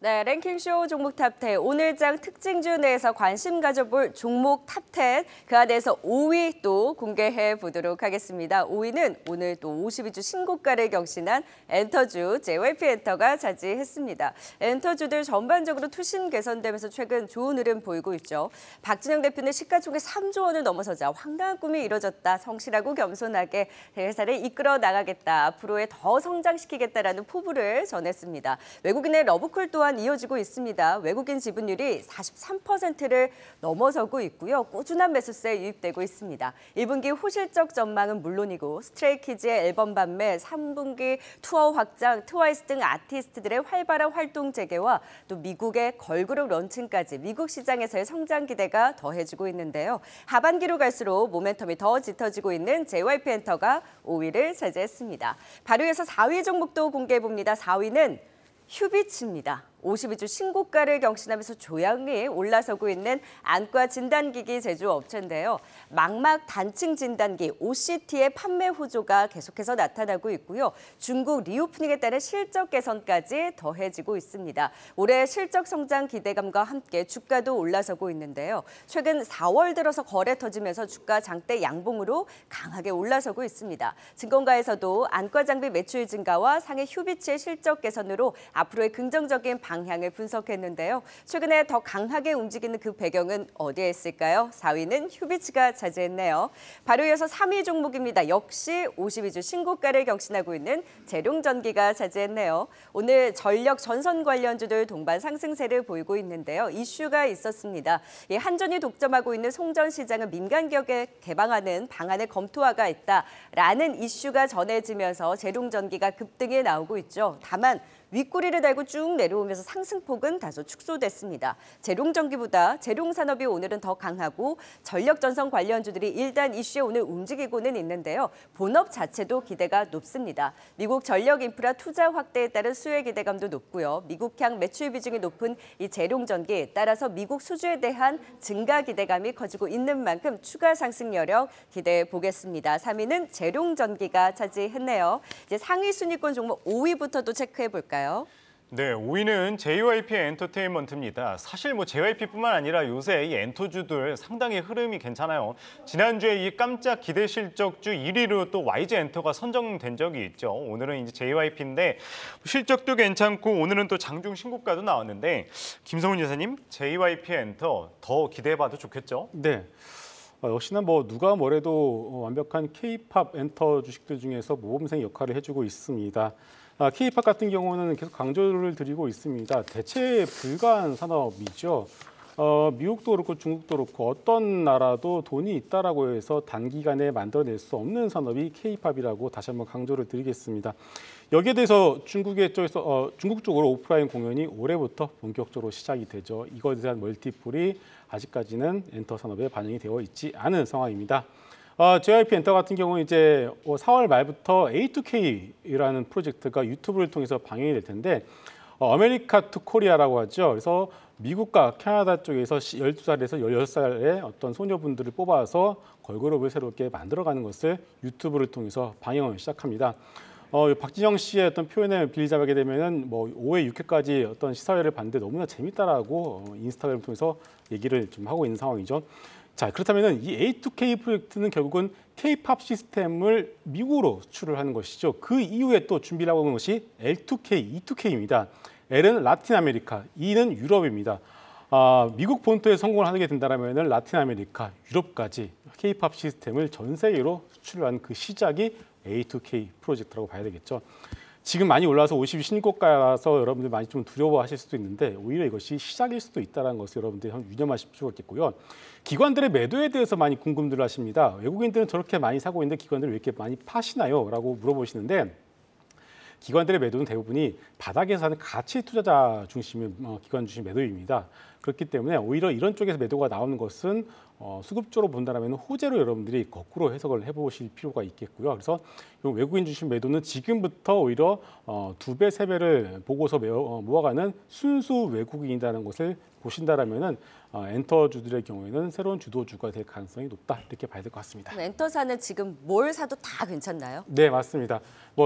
네, 랭킹쇼 종목 탑10 오늘 장 특징주 내에서 관심 가져볼 종목 탑10 그 안에서 5위 또 공개해 보도록 하겠습니다. 5위는 오늘 또 52주 신고가를 경신한 엔터주 JYP엔터가 차지했습니다. 엔터주들 전반적으로 투신 개선되면서 최근 좋은 흐름 보이고 있죠. 박진영 대표는 시가총액 3조 원을 넘어서자 황당한 꿈이 이뤄졌다. 성실하고 겸손하게 회사를 이끌어 나가겠다. 앞으로의 더 성장시키겠다라는 포부를 전했습니다. 외국인의 러브콜 또한 이어지고 있습니다. 외국인 지분율이 43%를 넘어서고 있고요. 꾸준한 매수세에 유입되고 있습니다. 1분기 호실적 전망은 물론이고 스트레이키즈의 앨범 판매, 3분기 투어 확장, 트와이스 등 아티스트들의 활발한 활동 재개와 또 미국의 걸그룹 런칭까지 미국 시장에서의 성장 기대가 더해지고 있는데요. 하반기로 갈수록 모멘텀이 더 짙어지고 있는 JYP엔터가 5위를 차지했습니다. 바로 이어서 4위 종목도 공개해봅니다. 4위는 휴비츠입니다. 52주 신고가를 경신하면서 조용히 올라서고 있는 안과 진단기기 제조업체인데요. 망막 단층 진단기 OCT의 판매 호조가 계속해서 나타나고 있고요. 중국 리오프닝에 따른 실적 개선까지 더해지고 있습니다. 올해 실적 성장 기대감과 함께 주가도 올라서고 있는데요. 최근 4월 들어서 거래 터지면서 주가 장대 양봉으로 강하게 올라서고 있습니다. 증권가에서도 안과 장비 매출 증가와 상해 휴비츠의 실적 개선으로 앞으로의 긍정적인 방향을 분석했는데요. 최근에 더 강하게 움직이는 그 배경은 어디에 있을까요? 4위는 휴비츠가 차지했네요. 바로 이어서 3위 종목입니다. 역시 52주 신고가를 경신하고 있는 재룡전기가 차지했네요. 오늘 전력 전선 관련주들 동반 상승세를 보이고 있는데요. 이슈가 있었습니다. 한전이 독점하고 있는 송전 시장을 민간 기업에 개방하는 방안의 검토화가 있다라는 이슈가 전해지면서 재룡전기가 급등에 나오고 있죠. 다만 윗꼬리를 달고 쭉 내려오면서 상승폭은 다소 축소됐습니다. 재룡전기보다 재룡산업이 오늘은 더 강하고 전력전선 관련주들이 일단 이슈에 오늘 움직이고는 있는데요. 본업 자체도 기대가 높습니다. 미국 전력인프라 투자 확대에 따른 수혜 기대감도 높고요. 미국향 매출 비중이 높은 이 재룡전기 따라서 미국 수주에 대한 증가 기대감이 커지고 있는 만큼 추가 상승 여력 기대해 보겠습니다. 3위는 재룡전기가 차지했네요. 이제 상위 순위권 종목 5위부터도 체크해 볼까요? 네, 5위는 JYP 엔터테인먼트입니다. 사실 JYP뿐만 아니라 요새 이 엔터주들 상당히 흐름이 괜찮아요. 지난주에 이 깜짝 기대 실적주 1위로 또 YG 엔터가 선정된 적이 있죠. 오늘은 이제 JYP인데 실적도 괜찮고 오늘은 또 장중 신고가도 나왔는데 김성훈 여사님, JYP 엔터 더 기대해봐도 좋겠죠? 네. 역시나 누가 뭐래도 완벽한 K-팝 엔터 주식들 중에서 모범생 역할을 해주고 있습니다. K-팝 같은 경우는 계속 강조를 드리고 있습니다. 대체 불가한 산업이죠. 미국도 그렇고 중국도 그렇고 어떤 나라도 돈이 있다라고 해서 단기간에 만들어낼 수 없는 산업이 K-팝이라고 다시 한번 강조를 드리겠습니다. 여기에 대해서 중국 쪽으로 오프라인 공연이 올해부터 본격적으로 시작이 되죠. 이것에 대한 멀티플이 아직까지는 엔터 산업에 반영이 되어 있지 않은 상황입니다. JYP 엔터 같은 경우는 이제 4월 말부터 A2K라는 프로젝트가 유튜브를 통해서 방영이 될 텐데 아메리카 투 코리아라고 하죠. 그래서 미국과 캐나다 쪽에서 12살에서 16살의 어떤 소녀분들을 뽑아서 걸그룹을 새롭게 만들어가는 것을 유튜브를 통해서 방영을 시작합니다. 박진영 씨의 어떤 표현을 빌리자하게 되면은 5회 6회까지 어떤 시사회를 봤는데 너무나 재밌다라고 인스타그램을 통해서 얘기를 좀 하고 있는 상황이죠. 자, 그렇다면 이 A2K 프로젝트는 결국은 K-팝 시스템을 미국으로 수출을 하는 것이죠. 그 이후에 또 준비를 하고 있는 것이 L2K, E2K입니다. L은 라틴 아메리카, E는 유럽입니다. 미국 본토에 성공을 하게 된다면 라틴 아메리카, 유럽까지 K-팝 시스템을 전 세계로 수출을 한 그 시작이 A2K 프로젝트라고 봐야 되겠죠. 지금 많이 올라서 50이 신고가라서 여러분들 많이 좀 두려워하실 수도 있는데 오히려 이것이 시작일 수도 있다는 것을 여러분들이 한번 유념하실 필요가 있겠고요. 기관들의 매도에 대해서 많이 궁금들 하십니다. 외국인들은 저렇게 많이 사고 있는데 기관들은 왜 이렇게 많이 파시나요? 라고 물어보시는데 기관들의 매도는 대부분이 바닥에서 하는 가치 투자자 중심의 기관 중심 매도입니다. 그렇기 때문에 오히려 이런 쪽에서 매도가 나오는 것은 수급적으로 본다면 호재로 여러분들이 거꾸로 해석을 해보실 필요가 있겠고요. 그래서 외국인 중심 매도는 지금부터 오히려 2배, 3배를 보고서 모아가는 순수 외국인이라는 것을 보신다라면은 엔터주들의 경우에는 새로운 주도주가 될 가능성이 높다 이렇게 봐야 될 것 같습니다. 엔터사는 지금 뭘 사도 다 괜찮나요? 네, 맞습니다.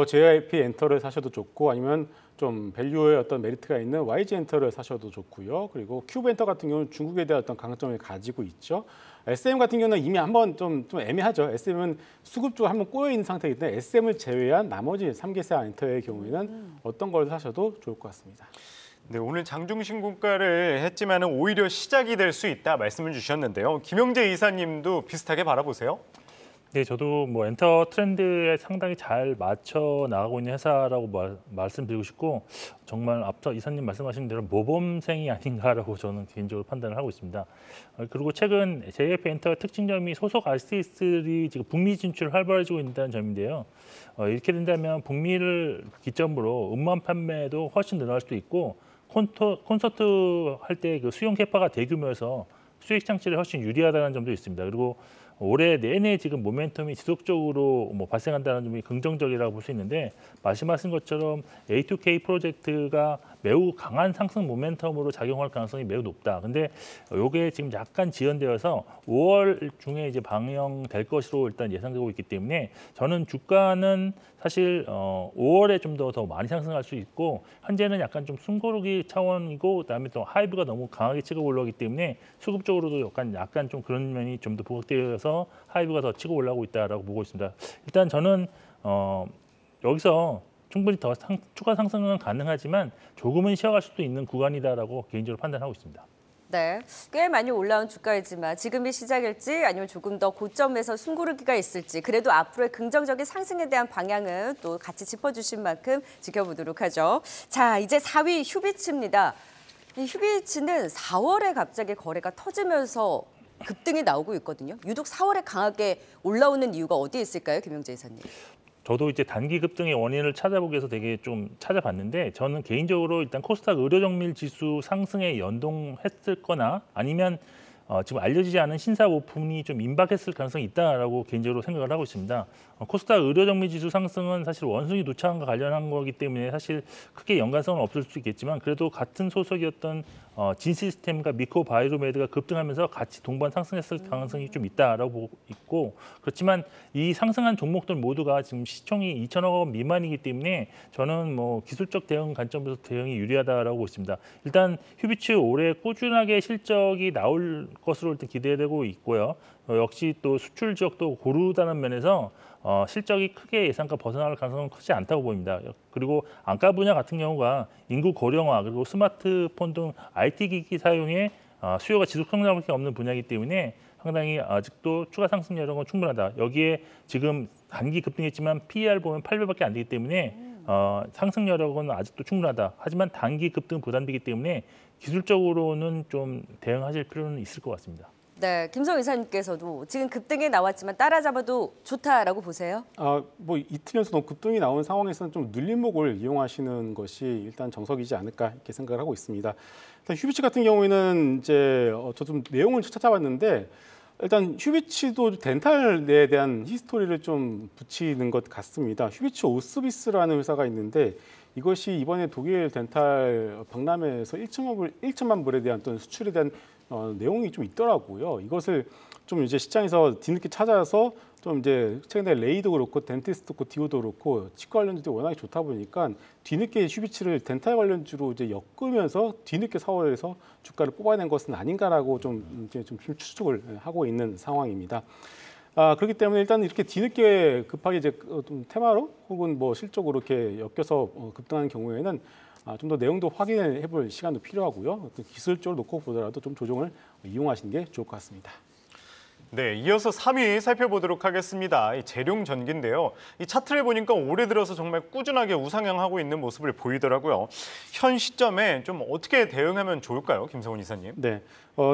JYP 엔터를 사셔도 좋고 아니면 좀 밸류의 어떤 메리트가 있는 YG엔터를 사셔도 좋고요. 그리고 큐브엔터 같은 경우는 중국에 대한 어떤 강점을 가지고 있죠. SM 같은 경우는 이미 한번 좀 애매하죠. SM은 수급 쪽으로 한번 꼬여 있는 상태이기 때문에 SM을 제외한 나머지 3개사 엔터의 경우에는 어떤 걸 사셔도 좋을 것 같습니다. 네, 오늘 장중 신고가를 했지만은 오히려 시작이 될 수 있다 말씀을 주셨는데요. 김영재 이사님도 비슷하게 바라보세요? 네, 저도 뭐 엔터 트렌드에 상당히 잘 맞춰 나가고 있는 회사라고 말씀드리고 싶고 정말 앞서 이사님 말씀하신 대로 모범생이 아닌가라고 저는 개인적으로 판단을 하고 있습니다. 그리고 최근 JF 엔터의 특징점이 소속 RCS들이 지금 북미 진출을 활발해지고 있다는 점인데요. 이렇게 된다면 북미를 기점으로 음원 판매도 훨씬 늘어날 수도 있고 콘서트 할 때 그 수용 캐파가 대규모여서 수익 창출에 훨씬 유리하다는 점도 있습니다. 그리고 올해 내내 지금 모멘텀이 지속적으로 발생한다는 점이 긍정적이라고 볼 수 있는데 말씀하신 것처럼 A2K 프로젝트가 매우 강한 상승 모멘텀으로 작용할 가능성이 매우 높다. 근데 이게 지금 약간 지연되어서 5월 중에 이제 방영될 것으로 일단 예상되고 있기 때문에 저는 주가는 사실 5월에 좀 더 많이 상승할 수 있고 현재는 약간 좀 숨고르기 차원이고 그다음에 또 하이브가 너무 강하게 치고 올라오기 때문에 수급적으로도 약간 좀 그런 면이 좀 더 부각되어서 하이브가 더 치고 올라오고 있다라고 보고 있습니다. 일단 저는 여기서 충분히 더 추가 상승은 가능하지만 조금은 쉬어갈 수도 있는 구간이다라고 개인적으로 판단하고 있습니다. 네, 꽤 많이 올라온 주가이지만 지금이 시작일지 아니면 조금 더 고점에서 숨고르기가 있을지 그래도 앞으로의 긍정적인 상승에 대한 방향은 또 같이 짚어주신 만큼 지켜보도록 하죠. 자, 이제 4위 휴비츠입니다. 이 휴비츠는 4월에 갑자기 거래가 터지면서 급등이 나오고 있거든요. 유독 4월에 강하게 올라오는 이유가 어디에 있을까요, 김영재 이사님? 저도 이제 단기 급등의 원인을 찾아보기 위해서 되게 좀 찾아봤는데 저는 개인적으로 일단 코스닥 의료정밀 지수 상승에 연동했을 거나 아니면 지금 알려지지 않은 신사 오픈이 좀 임박했을 가능성이 있다라고 개인적으로 생각을 하고 있습니다. 코스닥 의료정밀 지수 상승은 사실 원숭이 노차원과 관련한 거기 때문에 사실 크게 연관성은 없을 수 있겠지만 그래도 같은 소속이었던 진시스템과 미코바이로메드가 급등하면서 같이 동반 상승했을 가능성이 좀 있다라고 보고 있고 그렇지만 이 상승한 종목들 모두가 지금 시총이 2천억 원 미만이기 때문에 저는 뭐 기술적 대응 관점에서 대응이 유리하다라고 보고 있습니다. 일단 휴비츠 올해 꾸준하게 실적이 나올 것으로 일단 기대되고 있고요. 역시 또 수출 지역도 고르다는 면에서 실적이 크게 예상과 벗어날 가능성은 크지 않다고 보입니다. 그리고 안가 분야 같은 경우가 인구 고령화 그리고 스마트폰 등 IT 기기 사용에 수요가 지속 성장밖에 없는 분야이기 때문에 상당히 아직도 추가 상승 여력은 충분하다. 여기에 지금 단기 급등했지만 PER 보면 8배밖에 안 되기 때문에 상승 여력은 아직도 충분하다. 하지만 단기 급등 부담되기 때문에 기술적으로는 좀 대응하실 필요는 있을 것 같습니다. 네, 김성 이사님께서도 지금 급등이 나왔지만 따라잡아도 좋다라고 보세요? 뭐 이틀 연속 급등이 나온 상황에서는 좀 눌림목을 이용하시는 것이 일단 정석이지 않을까 이렇게 생각을 하고 있습니다. 일단 휴비츠 같은 경우에는 이제 저 좀 내용을 찾아봤는데 일단 휴비츠도 덴탈에 대한 히스토리를 좀 붙이는 것 같습니다. 휴비츠 오스비스라는 회사가 있는데 이것이 이번에 독일 덴탈 박람회에서 1천만 불에 대한 어떤 수출에 대한 내용이 좀 있더라고요. 이것을 좀 이제 시장에서 뒤늦게 찾아서 좀 이제 최근에 레이도 그렇고 덴티스트도 그렇고 디오도 그렇고 치과 관련주도 워낙에 좋다 보니까 뒤늦게 휴비츠를 덴탈 관련주로 이제 엮으면서 뒤늦게 4월에서 주가를 뽑아낸 것은 아닌가라고 좀 이제 좀 추측을 하고 있는 상황입니다. 그렇기 때문에 일단 이렇게 뒤늦게 급하게 이제 좀 테마로 혹은 뭐 실적으로 이렇게 엮여서 급등하는 경우에는 좀 더 내용도 확인해 볼 시간도 필요하고요. 기술적으로 놓고 보더라도 좀 조정을 이용하시는 게 좋을 것 같습니다. 네, 이어서 3위 살펴보도록 하겠습니다. 이 재룡전기인데요. 이 차트를 보니까 올해 들어서 정말 꾸준하게 우상향하고 있는 모습을 보이더라고요. 현 시점에 좀 어떻게 대응하면 좋을까요, 김성훈 이사님? 네,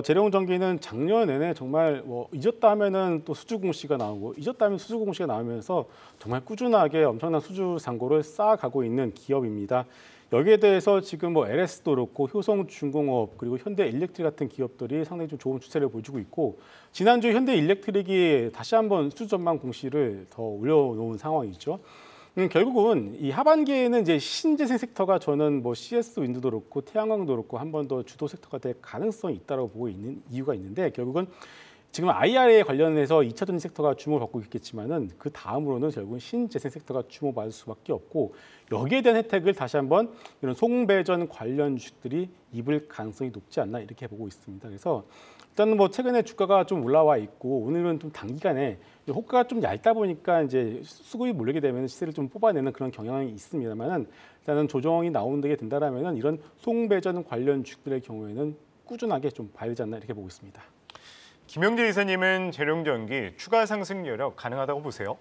재룡전기는 작년 내내 정말 잊었다 하면은 또 수주 공시가 나오고 잊었다 하면 수주 공시가 나오면서 정말 꾸준하게 엄청난 수주 잔고를 쌓아가고 있는 기업입니다. 여기에 대해서 지금 LS도 그렇고 효성중공업 그리고 현대일렉트릭 같은 기업들이 상당히 좀 좋은 추세를 보여주고 있고 지난주 현대일렉트릭이 다시 한번 수주 전망 공시를 더 올려놓은 상황이죠. 결국은 이 하반기에는 이제 신재생 섹터가 저는 CS 윈드도 그렇고 태양광도 그렇고 한 번 더 주도 섹터가 될 가능성이 있다고 보고 있는 이유가 있는데 결국은 지금 IRA에 관련해서 2차 전지 섹터가 주목을 받고 있겠지만은 그 다음으로는 결국은 신재생 섹터가 주목받을 수밖에 없고 여기에 대한 혜택을 다시 한번 이런 송배전 관련 주식들이 입을 가능성이 높지 않나 이렇게 보고 있습니다. 그래서 일단은 뭐 최근에 주가가 좀 올라와 있고 오늘은 좀 단기간에 호가가 좀 얇다 보니까 이제 수급이 몰리게 되면 시세를 좀 뽑아내는 그런 경향이 있습니다만은 일단은 조정이 나오게 된다라면은 이런 송배전 관련 주식들의 경우에는 꾸준하게 좀 봐야 되지 않나 이렇게 보고 있습니다. 김영재 이사님은 재룡전기 추가 상승 여력 가능하다고 보세요?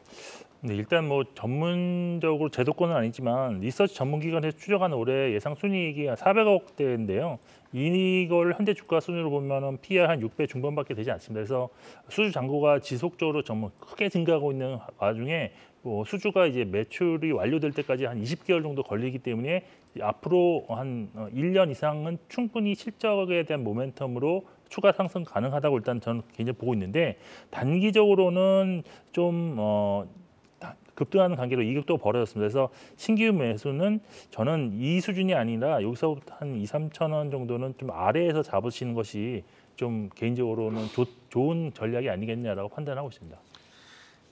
네, 일단 뭐 전문적으로 제도권은 아니지만 리서치 전문기관에서 추정하는 올해 예상 순이익이 한 400억대인데요. 이걸 현재 주가 순으로 보면은 PER 한 6배 중반밖에 되지 않습니다. 그래서 수주 잔고가 지속적으로 정말 크게 증가하고 있는 와중에 수주가 이제 매출이 완료될 때까지 한 20개월 정도 걸리기 때문에 앞으로 한 1년 이상은 충분히 실적에 대한 모멘텀으로 추가 상승 가능하다고 일단 저는 개인적으로 보고 있는데 단기적으로는 좀 급등하는 관계로 이격도 벌어졌습니다. 그래서 신규 매수는 저는 이 수준이 아니라 여기서부터 한 2, 3천 원 정도는 좀 아래에서 잡으시는 것이 좀 개인적으로는 좋은 전략이 아니겠냐라고 판단하고 있습니다.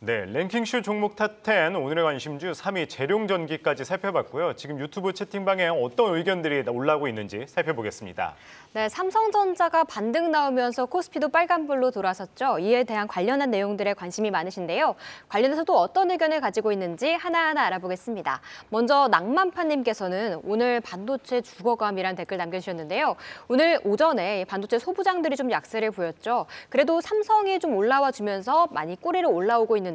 네, 랭킹쇼 종목 탑10 오늘의 관심주 3위 재룡전기까지 살펴봤고요. 지금 유튜브 채팅방에 어떤 의견들이 올라오고 있는지 살펴보겠습니다. 네, 삼성전자가 반등 나오면서 코스피도 빨간불로 돌아섰죠. 이에 대한 관련한 내용들에 관심이 많으신데요. 관련해서도 어떤 의견을 가지고 있는지 하나하나 알아보겠습니다. 먼저 낭만파님께서는 오늘 반도체 죽어감이란 댓글 남겨주셨는데요. 오늘 오전에 반도체 소부장들이 좀 약세를 보였죠. 그래도 삼성이 좀 올라와 주면서 많이 꼬리를 올라오고 있는데요.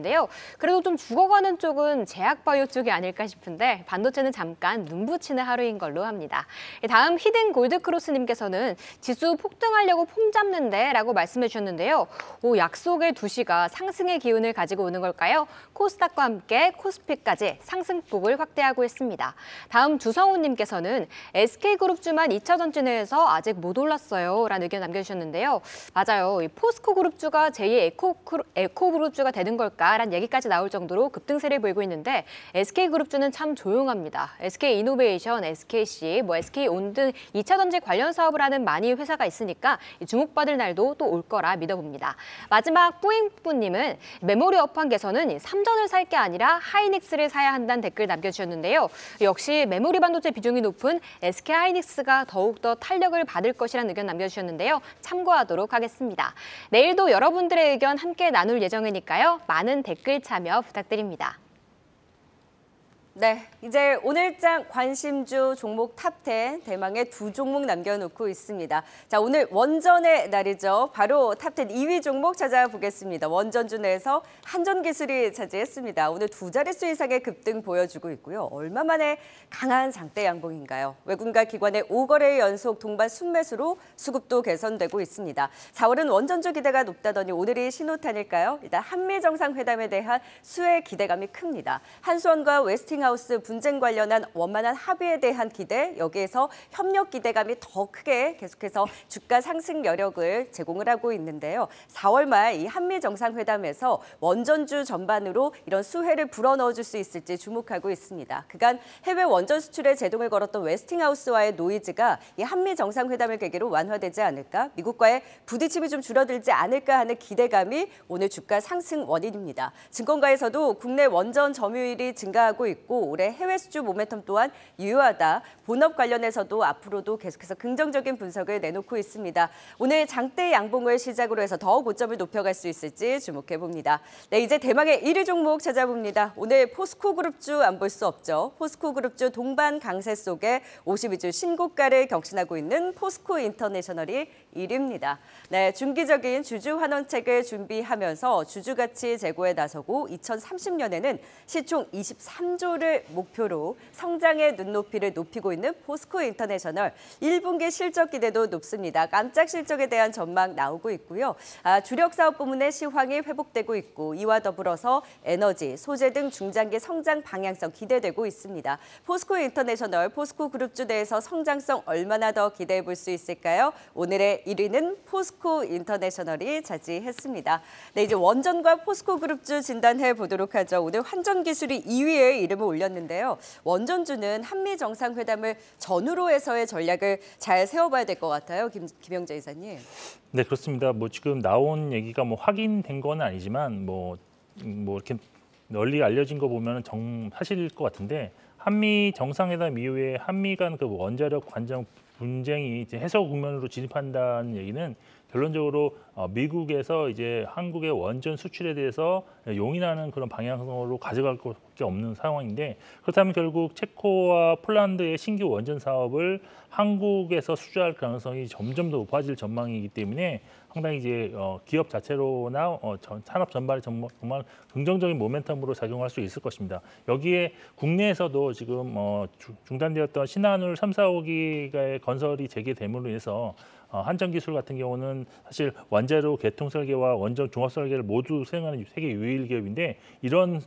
그래도 좀 죽어가는 쪽은 제약바이오 쪽이 아닐까 싶은데 반도체는 잠깐 눈 붙이는 하루인 걸로 합니다. 다음 히든 골드크로스님께서는 지수 폭등하려고 폼 잡는데 라고 말씀해 주셨는데요. 약속의 2시가 상승의 기운을 가지고 오는 걸까요? 코스닥과 함께 코스피까지 상승폭을 확대하고 있습니다. 다음 주성훈님께서는 SK그룹주만 2차 전지 내에서 아직 못 올랐어요 라는 의견 남겨주셨는데요. 맞아요. 이 포스코그룹주가 제2 에코그룹주가 되는 걸까라는 얘기까지 나올 정도로 급등세를 보이고 있는데 SK그룹주는 참 조용합니다. SK이노베이션, SKC, SK온 등 2차 전지 관련 사업을 하는 많이 회사가 있으니까 주목받을 날도 또 올 거라 믿어봅니다. 마지막 뿌잉뿌님은 메모리 업황에서는 삼전을 살 게 아니라 하이닉스를 사야 한다는 댓글 남겨주셨는데요. 역시 메모리 반도체 비중이 높은 SK하이닉스가 더욱더 탄력을 받을 것이라는 의견 남겨주셨는데요. 참고하도록 하겠습니다. 내일도 여러분들의 의견 함께 나눌 예정이니까요. 많은 댓글 참여 부탁드립니다. 네, 이제 오늘장 관심주 종목 탑10 대망의 2종목 남겨놓고 있습니다. 자, 오늘 원전의 날이죠. 바로 탑10 2위 종목 찾아보겠습니다. 원전주 내에서 한전기술이 차지했습니다. 오늘 2자릿수 이상의 급등 보여주고 있고요. 얼마 만에 강한 장대 양봉인가요? 외국인과 기관의 5거래 연속 동반 순매수로 수급도 개선되고 있습니다. 4월은 원전주 기대가 높다더니 오늘이 신호탄일까요? 일단 한미 정상회담에 대한 수혜 기대감이 큽니다. 한수원과 웨스팅하우스 분쟁 관련한 원만한 합의에 대한 기대, 여기에서 협력 기대감이 더 크게 계속해서 주가 상승 여력을 제공을 하고 있는데요. 4월 말 이 한미 정상회담에서 원전주 전반으로 이런 수혜를 불어넣어줄 수 있을지 주목하고 있습니다. 그간 해외 원전 수출에 제동을 걸었던 웨스팅하우스와의 노이즈가 이 한미 정상회담을 계기로 완화되지 않을까? 미국과의 부딪힘이 좀 줄어들지 않을까 하는 기대감이 오늘 주가 상승 원인입니다. 증권가에서도 국내 원전 점유율이 증가하고 있고 올해 해외 수주 모멘텀 또한 유효하다. 본업 관련해서도 앞으로도 계속해서 긍정적인 분석을 내놓고 있습니다. 오늘 장대 양봉을 시작으로 해서 더 고점을 높여갈 수 있을지 주목해봅니다. 네, 이제 대망의 1위 종목 찾아봅니다. 오늘 포스코그룹주 안 볼 수 없죠. 포스코그룹주 동반 강세 속에 52주 신고가를 경신하고 있는 포스코인터내셔널이 1위입니다. 네, 중기적인 주주 환원책을 준비하면서 주주가치 제고에 나서고 2030년에는 시총 23조를 목표로 성장의 눈높이를 높이고 있는 포스코인터내셔널 1분기 실적 기대도 높습니다. 깜짝 실적에 대한 전망 나오고 있고요. 주력 사업 부문의 시황이 회복되고 있고 이와 더불어서 에너지, 소재 등 중장기 성장 방향성 기대되고 있습니다. 포스코인터내셔널, 포스코그룹주 내에서 성장성 얼마나 더 기대해 볼 수 있을까요? 오늘의 1위는 포스코인터내셔널이 차지했습니다. 네, 이제 원전과 포스코그룹주 진단해 보도록 하죠. 오늘 한전기술이 2위에 이름을 올렸는데요. 원전주는 한미 정상회담을 전후로 해서의 전략을 잘 세워봐야 될 것 같아요. 김영재 이사님. 네, 그렇습니다. 뭐 지금 나온 얘기가 뭐 확인된 건 아니지만 뭐 이렇게 널리 알려진 거 보면 사실일 것 같은데 한미 정상회담 이후에 한미 간 그 원자력 관전 분쟁이 이제 해소 국면으로 진입한다는 얘기는 결론적으로 미국에서 이제 한국의 원전 수출에 대해서 용인하는 그런 방향으로 가져갈 수밖에 없는 상황인데 그렇다면 결국 체코와 폴란드의 신규 원전 사업을 한국에서 수주할 가능성이 점점 더 높아질 전망이기 때문에 상당히 이제 기업 자체로나 산업 전반에 정말 긍정적인 모멘텀으로 작용할 수 있을 것입니다. 여기에 국내에서도 지금 중단되었던 신한울 3, 4호기의 건설이 재개됨으로 인해서 한전기술 같은 경우는 사실 원자로 개통 설계와 원전 종합 설계를 모두 수행하는 세계 유일 기업인데 이런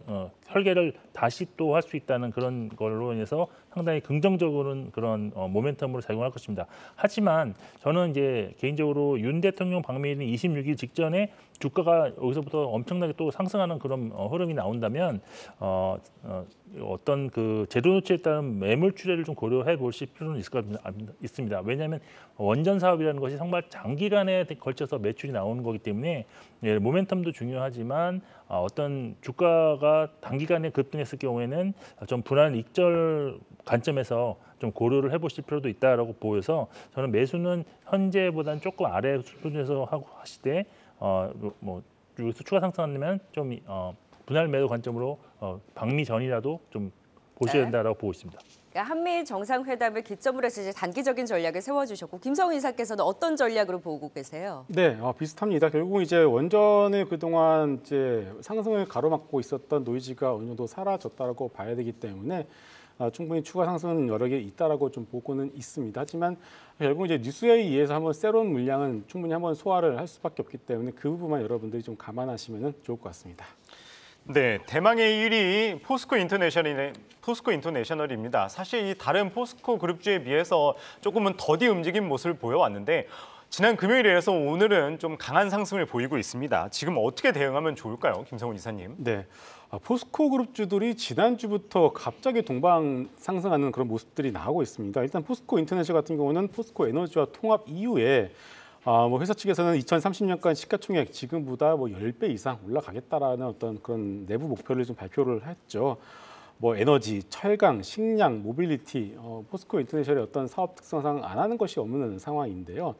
설계를 다시 또 할 수 있다는 그런 걸로 인해서 상당히 긍정적인 그런 모멘텀으로 작용할 것입니다. 하지만 저는 이제 개인적으로 윤 대통령 방미일인 26일 직전에 주가가 여기서부터 엄청나게 또 상승하는 그런 흐름이 나온다면 어떤 그 제도 조치에 따른 매물 추례를 좀 고려해 보실 필요는 있습니다. 왜냐하면 원전 사업이라는 것이 정말 장기간에 걸쳐서 매출이 나오는 거기 때문에 모멘텀도 중요하지만 어떤 주가가 단기간에 급등했을 경우에는 좀 분할 익절 관점에서 좀 고려를 해보실 필요도 있다라고 보여서 저는 매수는 현재보다는 조금 아래 수준에서 하고 하실 때 여기서 추가 상승하면 좀 분할 매도 관점으로 방미 전이라도 좀 보셔야 된다라고 보고 있습니다. 그러니까 한미 정상회담을 기점으로 해서 이제 단기적인 전략을 세워주셨고 김성훈 이사께서는 어떤 전략으로 보고 계세요? 네, 비슷합니다. 결국 이제 원전의 그동안 이제 상승을 가로막고 있었던 노이즈가 어느 정도 사라졌다고 봐야 되기 때문에 충분히 추가 상승은 여러 개 있다라고 좀 보고는 있습니다. 하지만 결국 이제 뉴스에 의해서 한번 새로운 물량은 충분히 한번 소화를 할 수밖에 없기 때문에 그 부분만 여러분들이 좀 감안하시면 좋을 것 같습니다. 네, 대망의 1위 포스코 인터내셔널입니다. 사실 이 다른 포스코 그룹주에 비해서 조금은 더디 움직인 모습을 보여왔는데 지난 금요일에 이어서 오늘은 좀 강한 상승을 보이고 있습니다. 지금 어떻게 대응하면 좋을까요, 김성훈 이사님? 네, 포스코 그룹주들이 지난주부터 갑자기 동방 상승하는 그런 모습들이 나오고 있습니다. 일단 포스코 인터내셔널 같은 경우는 포스코 에너지와 통합 이후에 회사 측에서는 2030년까지 시가총액 지금보다 10배 이상 올라가겠다라는 어떤 그런 내부 목표를 좀 발표를 했죠. 에너지, 철강, 식량, 모빌리티, 포스코 인터내셔널의 어떤 사업 특성상 안 하는 것이 없는 상황인데요.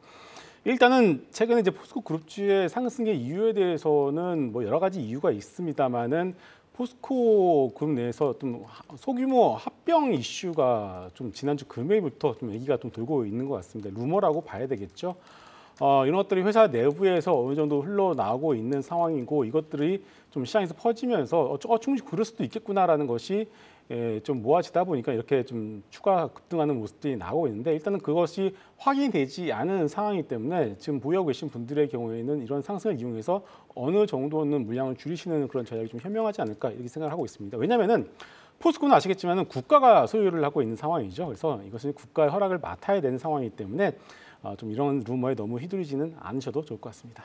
일단은 최근에 이제 포스코 그룹주의 상승의 이유에 대해서는 여러 가지 이유가 있습니다만은 포스코 그룹 내에서 좀 소규모 합병 이슈가 좀 지난주 금요일부터 좀 얘기가 좀 돌고 있는 것 같습니다. 루머라고 봐야 되겠죠. 이런 것들이 회사 내부에서 어느 정도 흘러나오고 있는 상황이고 이것들이 좀 시장에서 퍼지면서 충분히 그럴 수도 있겠구나라는 것이 좀 모아지다 보니까 이렇게 좀 추가 급등하는 모습들이 나오고 있는데 일단은 그것이 확인되지 않은 상황이기 때문에 지금 보유하고 계신 분들의 경우에는 이런 상승을 이용해서 어느 정도는 물량을 줄이시는 그런 전략이 좀 현명하지 않을까 이렇게 생각을 하고 있습니다. 왜냐하면은 포스코는 아시겠지만 국가가 소유를 하고 있는 상황이죠. 그래서 이것은 국가의 허락을 맡아야 되는 상황이기 때문에 좀 이런 루머에 너무 휘둘리지는 않으셔도 좋을 것 같습니다.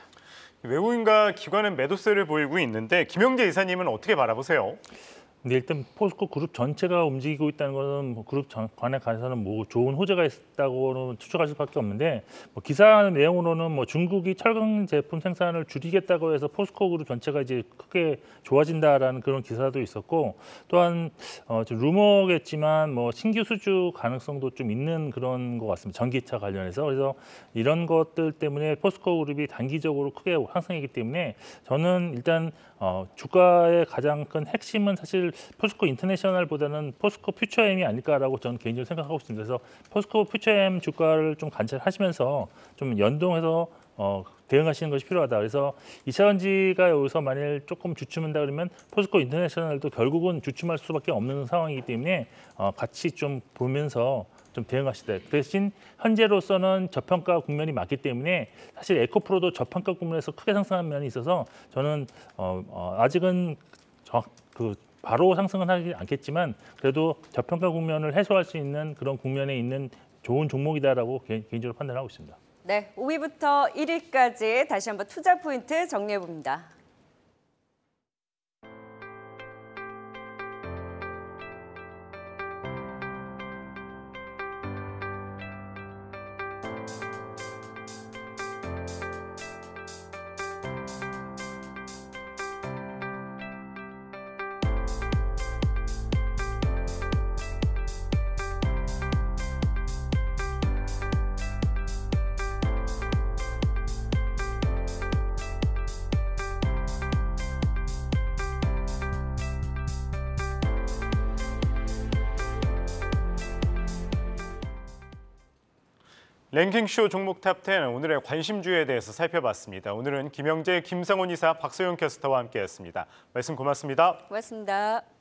외국인과 기관은 매도세를 보이고 있는데 김영재 이사님은 어떻게 바라보세요? 근데 일단 포스코 그룹 전체가 움직이고 있다는 것은 그룹 관에 관해서는 좋은 호재가 있다고는 추측할 수밖에 없는데 기사 내용으로는 중국이 철강 제품 생산을 줄이겠다고 해서 포스코 그룹 전체가 이제 크게 좋아진다라는 그런 기사도 있었고 또한 좀 루머겠지만 신규 수주 가능성도 좀 있는 그런 것 같습니다. 전기차 관련해서 그래서 이런 것들 때문에 포스코 그룹이 단기적으로 크게 상승했기 때문에 저는 일단 주가의 가장 큰 핵심은 사실 포스코 인터내셔널보다는 포스코 퓨처엠이 아닐까라고 저는 개인적으로 생각하고 있습니다. 그래서 포스코 퓨처엠 주가를 좀 관찰하시면서 좀 연동해서 대응하시는 것이 필요하다. 그래서 2차전지가 여기서 만일 조금 주춤한다 그러면 포스코 인터내셔널도 결국은 주춤할 수밖에 없는 상황이기 때문에 같이 좀 보면서 좀 대응하시다. 대신 현재로서는 저평가 국면이 맞기 때문에 사실 에코프로도 저평가 국면에서 크게 상승한 면이 있어서 저는 아직은 바로 상승은 하지 않겠지만 그래도 저평가 국면을 해소할 수 있는 그런 국면에 있는 좋은 종목이다라고 개인적으로 판단하고 있습니다. 네, 5위부터 1위까지 다시 한번 투자 포인트 정리해 봅니다. 랭킹쇼 종목 탑10 오늘의 관심주에 대해서 살펴봤습니다. 오늘은 김영재, 김상훈 이사, 박소영 캐스터와 함께했습니다. 말씀 고맙습니다. 고맙습니다.